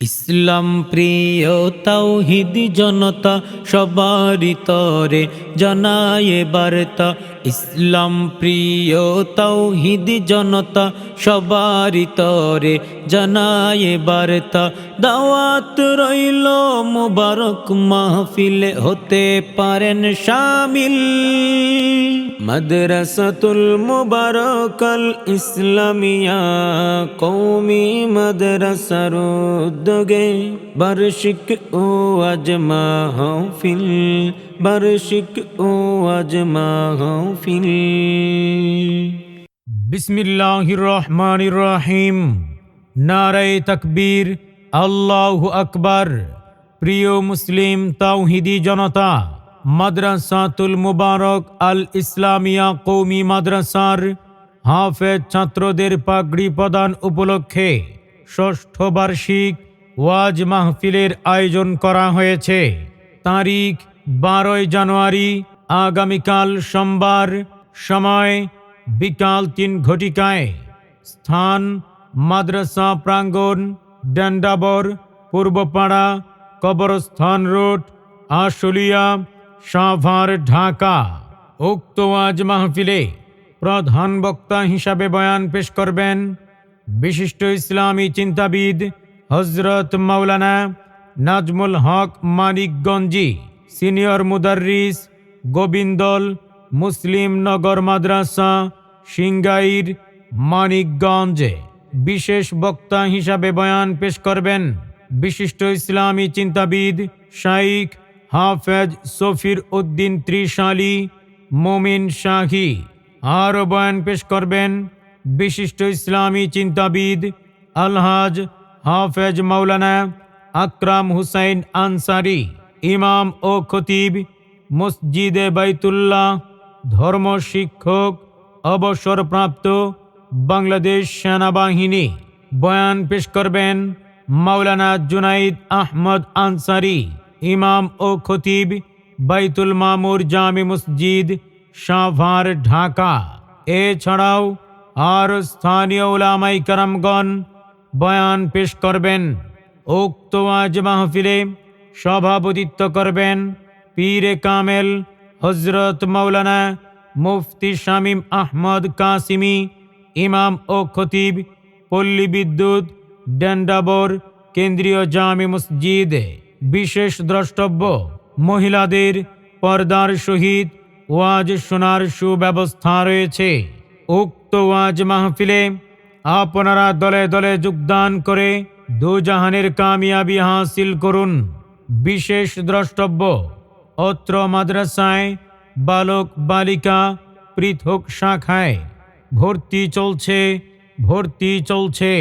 ইসলাম প্রিয় তাওহীদি জনতা সবারই তরে জানায়ে বার্তা। ইসলাম প্রিয় তাওহীদি জনতা সবারই তরে জানায়ে বার্তা। দাওয়াত রইল মুবারক মাহফিলে হতে পারেন শামিল। মাদ্রাসাতুল মুবারাকাল ইসলামিয়া কওমি মাদ্রাসার উদ্যোগে বার্ষিক ও আজ মাহফিল, বার্ষিক ও আজ মাহফিল। বিসমিল্লাহির রহমানির রহিম। নারায়ে তাকবীর, আল্লাহু আকবার। প্রিয় মুসলিম তাওহীদি জনতা, মাদ্রাসাতুল মুবারক আল ইসলামিয়া কওমি মাদ্রাসার হাফেজ ছাত্রদের পাগড়ি প্রদান উপলক্ষে ষষ্ঠ বার্ষিক ওয়াজ মাহফিলের আয়োজন করা হয়েছে। তারিখ 12 জানুয়ারি, আগামীকাল সোমবার। সময় বিকাল 3 ঘটিকায়। স্থান মাদ্রাসা প্রাঙ্গণ, ডেন্ডাবর, পূর্বপাড়া, কবরস্থান রোড, আশুলিয়া, সাভার, ঢাকা। উক্ত ওয়াজ মাহফিলে প্রধান বক্তা হিসাবে বয়ান পেশ করবেন বিশিষ্ট ইসলামী চিন্তাবিদ হযরত মাওলানা নাজমুল হক মানিকগঞ্জি, সিনিয়র মুদাররিস, গোবিন্দল মুসলিম নগর মাদ্রাসা, সিংগাইর, মানিকগঞ্জ। বিশেষ বক্তা হিসাবে বয়ান পেশ করবেন বিশিষ্ট ইসলামী চিন্তাবিদ শাইখ হাফেজ সফির উদ্দিন ত্রিশালী, মোমিন শাহী। আর বয়ান পেশ করবেন বিশিষ্ট ইসলামী চিন্তাবিদ আলহাজ হাফেজ মাওলানা আকরাম হুসাইন আনসারী, ইমাম ও খতিব মসজিদে বাইতুল্লাহ, ধর্ম শিক্ষক, অবসরপ্রাপ্ত, বাংলাদেশ সেনাবাহিনী। বয়ান পেশ করবেন মাওলানা জুনাইদ আহমদ আনসারী, ইমাম ও খতিব, বাইতুল মামুর জামে মসজিদ, সাভার, ঢাকা। এছাড়াও আর স্থানীয় উলামায়ে কেরামগণ বয়ান পেশ করবেন। উক্ত ওয়াজ মাহফিলে সভাপতিত্ব করবেন পীরে কামেল হযরত মাওলানা মুফতি শামীম আহমদ কাসিমি, ইমাম ও খতিব, পল্লী বিদ্যুৎ, ডেন্ডাবর কেন্দ্রীয় জামে মসজিদ। বিশেষ দ্রষ্টব্য, মহিলাদের পর্দার সহিত ওয়াজ শোনার সুব্যবস্থা রয়েছে। উক্ত ওয়াজ মাহফিলে আপনারা দলে দলে যোগদান করে দুজাহানের কামিয়াবি হাসিল করুন। বিশেষ দ্রষ্টব্য, অত্র মাদ্রাসায় বালক বালিকা পৃথক শাখায় ভর্তি চলছে।